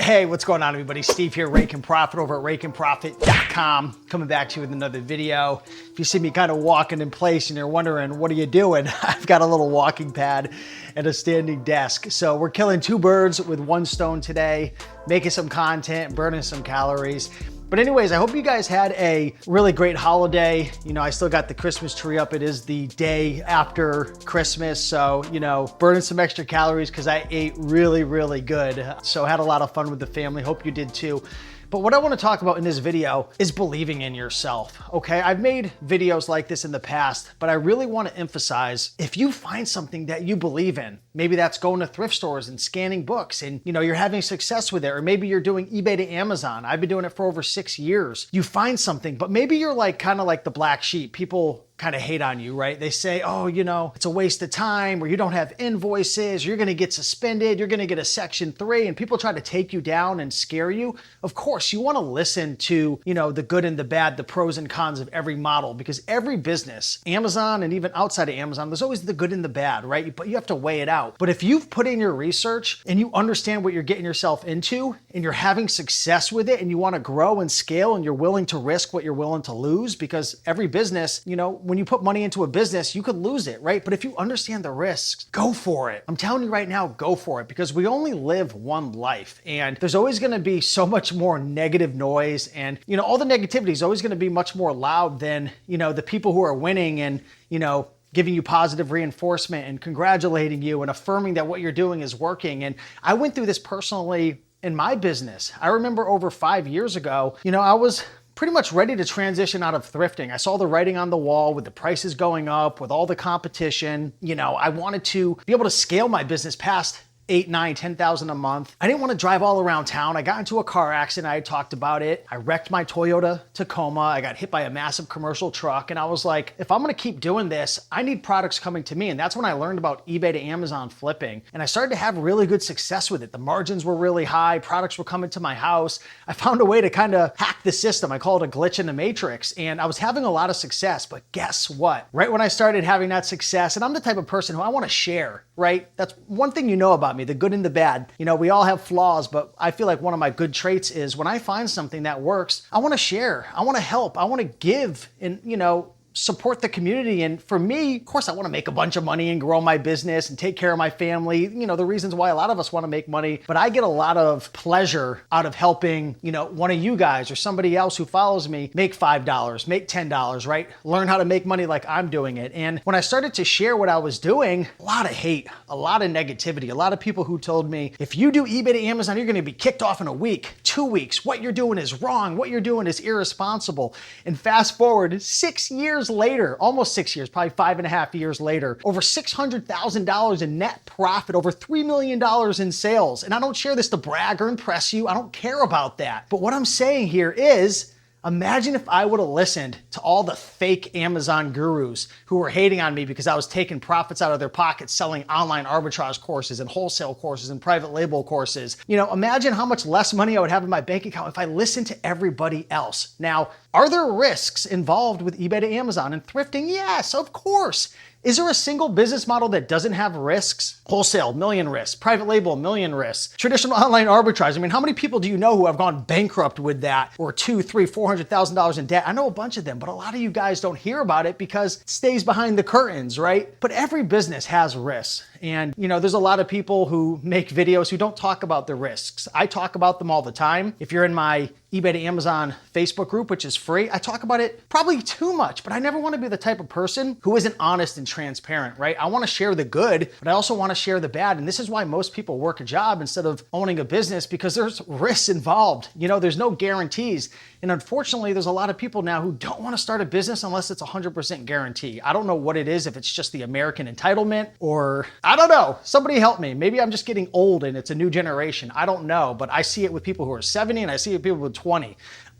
Hey, what's going on, everybody? Steve here, Rake and Profit over at rakeandprofit.com. Coming back to you with another video. If you see me kind of walking in place and you're wondering, what are you doing? I've got a little walking pad and a standing desk. So we're killing two birds with one stone today, making some content, burning some calories. But anyways, I hope you guys had a really great holiday. You know, I still got the Christmas tree up. It is the day after Christmas. So, you know, burning some extra calories because I ate really, really good. So I had a lot of fun with the family. Hope you did too. But what I want to talk about in this video is believing in yourself, okay? I've made videos like this in the past, but I really want to emphasize, if you find something that you believe in, maybe that's going to thrift stores and scanning books and, you know, you're having success with it, or maybe you're doing eBay to Amazon. I've been doing it for over 6 years. You find something, but maybe you're like kind of like the black sheep. People kind of hate on you, right? They say, oh, you know, it's a waste of time, or you don't have invoices, or you're going to get suspended, you're going to get a Section 3, and people try to take you down and scare you. Of course, you want to listen to, you know, the good and the bad, the pros and cons of every model, because every business, Amazon and even outside of Amazon, there's always the good and the bad, right? But you have to weigh it out. But if you've put in your research and you understand what you're getting yourself into and you're having success with it and you want to grow and scale and you're willing to risk what you're willing to lose, because every business, you know, when you put money into a business, you could lose it, right? But if you understand the risks, go for it. I'm telling you right now, go for it, because we only live one life and there's always going to be so much more negative noise, and, you know, all the negativity is always going to be much more loud than, you know, the people who are winning and, you know, giving you positive reinforcement and congratulating you and affirming that what you're doing is working. And I went through this personally in my business. I remember over 5 years ago, you know, I was pretty much ready to transition out of thrifting. I saw the writing on the wall with the prices going up, with all the competition. You know, I wanted to be able to scale my business past 8, 9, 10,000 a month. I didn't want to drive all around town. I got into a car accident. I had talked about it. I wrecked my Toyota Tacoma. I got hit by a massive commercial truck. And I was like, if I'm going to keep doing this, I need products coming to me. And that's when I learned about eBay to Amazon flipping. And I started to have really good success with it. The margins were really high. Products were coming to my house. I found a way to kind of hack the system. I call it a glitch in the matrix. And I was having a lot of success. But guess what? Right when I started having that success, and I'm the type of person who I want to share, right? That's one thing you know about me, the good and the bad. You know, we all have flaws, but I feel like one of my good traits is when I find something that works, I want to share, I want to help, I want to give and, you know, support the community. And for me, of course, I want to make a bunch of money and grow my business and take care of my family. You know, the reasons why a lot of us want to make money, but I get a lot of pleasure out of helping, you know, one of you guys or somebody else who follows me make $5, make $10, right? Learn how to make money like I'm doing it. And when I started to share what I was doing, a lot of hate, a lot of negativity, a lot of people who told me, if you do eBay to Amazon, you're going to be kicked off in a week, 2 weeks. What you're doing is wrong. What you're doing is irresponsible. And fast forward 6 years later, almost 6 years, probably 5.5 years later, over $600,000 in net profit, over $3 million in sales. And I don't share this to brag or impress you. I don't care about that. But what I'm saying here is, imagine if I would have listened to all the fake Amazon gurus who were hating on me because I was taking profits out of their pockets, selling online arbitrage courses and wholesale courses and private label courses. You know, imagine how much less money I would have in my bank account if I listened to everybody else. Now, are there risks involved with eBay to Amazon and thrifting? Yes, of course. Is there a single business model that doesn't have risks? Wholesale, million risks. Private label, million risks. Traditional online arbitrage. I mean, how many people do you know who have gone bankrupt with that, or $200,000, $300,000, $400,000 in debt? I know a bunch of them, but a lot of you guys don't hear about it because it stays behind the curtains, right? But every business has risks. And, you know, there's a lot of people who make videos who don't talk about the risks. I talk about them all the time. If you're in my eBay to Amazon Facebook group, which is free, I talk about it probably too much, but I never want to be the type of person who isn't honest and transparent, right? I want to share the good, but I also want to share the bad. And this is why most people work a job instead of owning a business, because there's risks involved. You know, there's no guarantees. And unfortunately, there's a lot of people now who don't want to start a business unless it's 100% guarantee. I don't know what it is, if it's just the American entitlement or I don't know. Somebody help me. Maybe I'm just getting old and it's a new generation. I don't know, but I see it with people who are 70 and I see it with people with 20.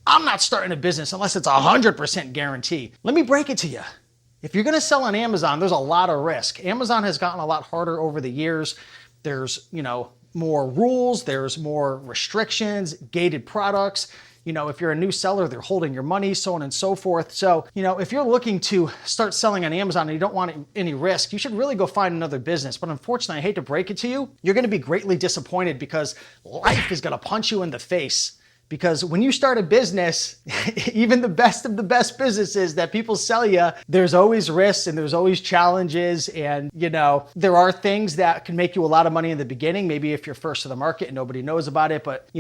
I'm not starting a business unless it's 100% guarantee. Let me break it to you. If you're going to sell on Amazon, there's a lot of risk. Amazon has gotten a lot harder over the years. There's, you know, more rules, there's more restrictions, gated products. If you're a new seller, they're holding your money, so on and so forth. So, if you're looking to start selling on Amazon and you don't want any risk, you should really go find another business. But unfortunately, I hate to break it to you, you're gonna be greatly disappointed because life is gonna punch you in the face. Because when you start a business, even the best of the best businesses that people sell you, there's always risks and there's always challenges. And, there are things that can make you a lot of money in the beginning. Maybe if you're first to the market and nobody knows about it. But,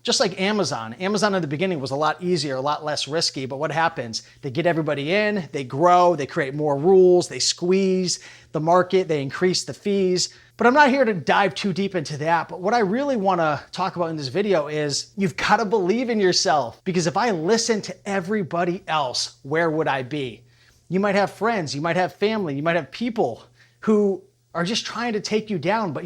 just like Amazon in the beginning was a lot easier, a lot less risky. But what happens? They get everybody in, they grow, they create more rules, they squeeze the market, they increase the fees. But I'm not here to dive too deep into that. But what I really want to talk about in this video is you've got to believe in yourself. Because if I listen to everybody else, where would I be? You might have friends, you might have family, you might have people who are just trying to take you down, but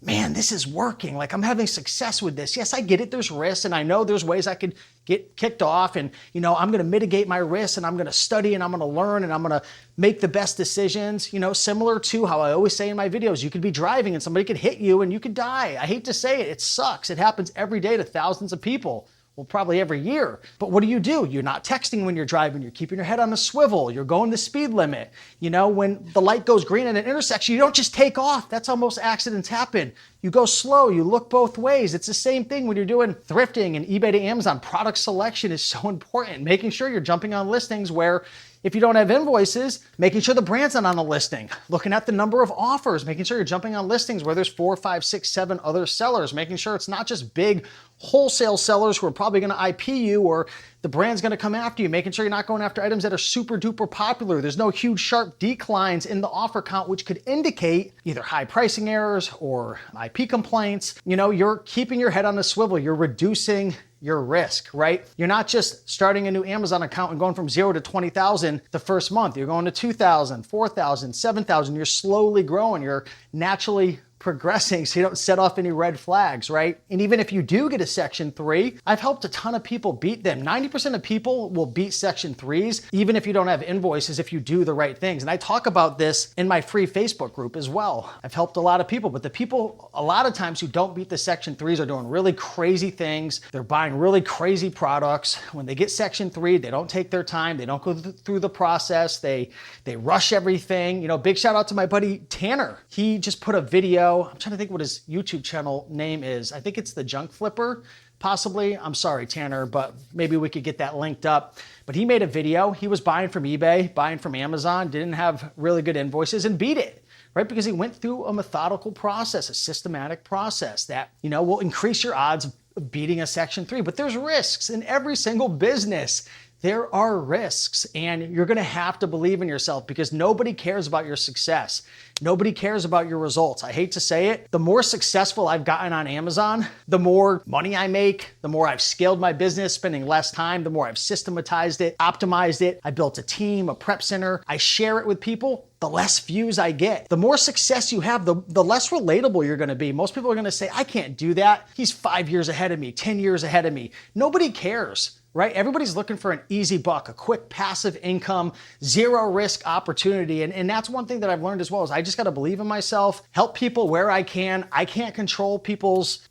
man, this is working. Like, I'm having success with this. Yes, I get it. There's risks, and I know there's ways I could get kicked off, and I'm going to mitigate my risks, and I'm going to study, and I'm going to learn, and I'm going to make the best decisions. Similar to how I always say in my videos, you could be driving and somebody could hit you and you could die. I hate to say it. It sucks. It happens every day to thousands of people. Well, probably every year. But what do? You're not texting when you're driving. You're keeping your head on a swivel. You're going the speed limit. When the light goes green at an intersection, you don't just take off. That's how most accidents happen. You go slow. You look both ways. It's the same thing when you're doing thrifting and eBay to Amazon. Product selection is so important. Making sure you're jumping on listings where if you don't have invoices, making sure the brand's not on the listing, looking at the number of offers, making sure you're jumping on listings where there's 4, 5, 6, 7 other sellers, making sure it's not just big wholesale sellers who are probably going to IP you or the brand's going to come after you, making sure you're not going after items that are super duper popular. There's no huge sharp declines in the offer count, which could indicate either high pricing errors or IP complaints. You're keeping your head on a swivel. You're reducing your risk, right? You're not just starting a new Amazon account and going from 0 to 20,000 the first month. You're going to 2,000, 4,000, 7,000. You're slowly growing. You're naturally progressing so you don't set off any red flags, right? And even if you do get a Section 3, I've helped a ton of people beat them. 90% of people will beat Section 3s, even if you don't have invoices, if you do the right things. And I talk about this in my free Facebook group as well. I've helped a lot of people, but the people a lot of times who don't beat the Section 3s are doing really crazy things. They're buying really crazy products. When they get Section 3, they don't take their time. They don't go through the process. They rush everything. Big shout out to my buddy Tanner. He just put a video. I'm trying to think what his YouTube channel name is. I think it's The Junk Flipper, possibly. I'm sorry, Tanner, but maybe we could get that linked up. But he made a video. He was buying from eBay, buying from Amazon, didn't have really good invoices and beat it, right? Because he went through a methodical process, a systematic process that, will increase your odds of beating a Section 3. But there's risks in every single business. There are risks, and you're gonna have to believe in yourself because nobody cares about your success. Nobody cares about your results. I hate to say it. The more successful I've gotten on Amazon, the more money I make, the more I've scaled my business, spending less time, the more I've systematized it, optimized it. I built a team, a prep center. I share it with people. The less views I get. The more success you have, the less relatable you're gonna be. Most people are gonna say, I can't do that. He's 5 years ahead of me, 10 years ahead of me. Nobody cares. Right? Everybody's looking for an easy buck, a quick passive income, zero risk opportunity. And that's one thing that I've learned as well is I just got to believe in myself, help people where I can. I can't control people's,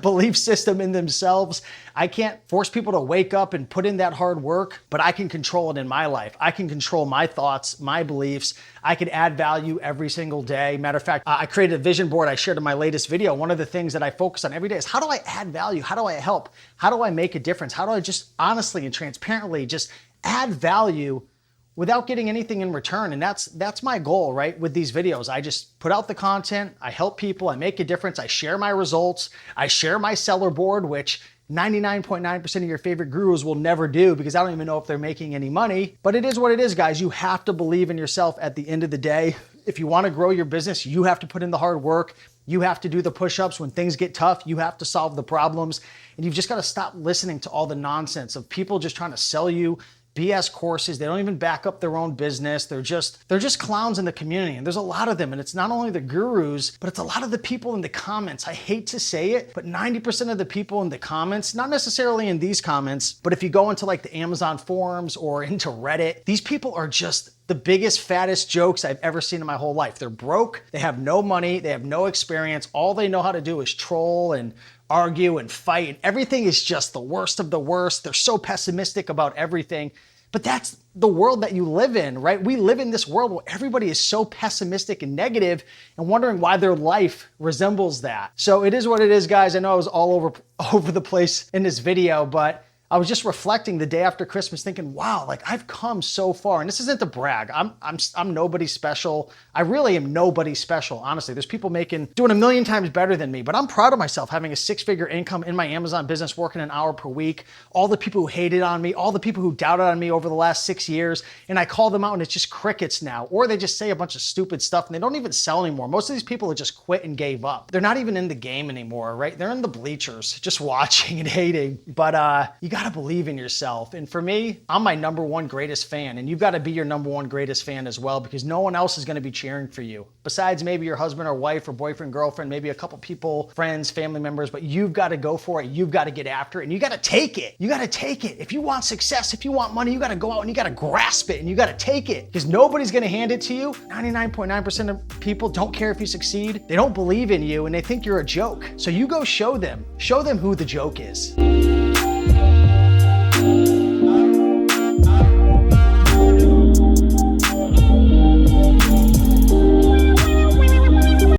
belief system in themselves. I can't force people to wake up and put in that hard work, but I can control it in my life. I can control my thoughts, my beliefs. I can add value every single day. Matter of fact, I created a vision board I shared in my latest video. One of the things that I focus on every day is how do I add value? How do I help? How do I make a difference? How do I just honestly and transparently just add value without getting anything in return? And that's my goal, right? With these videos, I just put out the content, I help people, I make a difference, I share my results, I share my seller board, which 99.9% of your favorite gurus will never do because I don't even know if they're making any money. But it is what it is, guys. You have to believe in yourself at the end of the day. If you want to grow your business, you have to put in the hard work. You have to do the push-ups. When things get tough, you have to solve the problems. And you've just got to stop listening to all the nonsense of people just trying to sell you BS courses. They don't even back up their own business. They're just clowns in the community. And there's a lot of them. And it's not only the gurus, but it's a lot of the people in the comments. I hate to say it, but 90% of the people in the comments, not necessarily in these comments, but if you go into like the Amazon forums or into Reddit, these people are just the biggest, fattest jokes I've ever seen in my whole life. They're broke, they have no money, they have no experience. All they know how to do is troll and argue and fight. And everything is just the worst of the worst. They're so pessimistic about everything. But that's the world that you live in, right? We live in this world where everybody is so pessimistic and negative and wondering why their life resembles that. So it is what it is, guys. I know I was all over the place in this video, but I was just reflecting the day after Christmas thinking, wow, like I've come so far. And this isn't to brag. I'm nobody special. I really am nobody special. Honestly, there's people doing a million times better than me, but I'm proud of myself having a 6-figure income in my Amazon business, working an hour per week. All the people who hated on me, all the people who doubted on me over the last 6 years. And I call them out and it's just crickets now, or they just say a bunch of stupid stuff and they don't even sell anymore. Most of these people have just quit and gave up. They're not even in the game anymore, right? They're in the bleachers, just watching and hating. But you gotta believe in yourself. And for me, I'm my #1 greatest fan. And you've got to be your #1 greatest fan as well, because no one else is going to be cheering for you. Besides maybe your husband or wife or boyfriend, girlfriend, maybe a couple people, friends, family members, but you've got to go for it. You've got to get after it and you got to take it. You got to take it. If you want success, if you want money, you got to go out and you got to grasp it and you got to take it, because nobody's going to hand it to you. 99.9% of people don't care if you succeed. They don't believe in you and they think you're a joke. So you go show them who the joke is.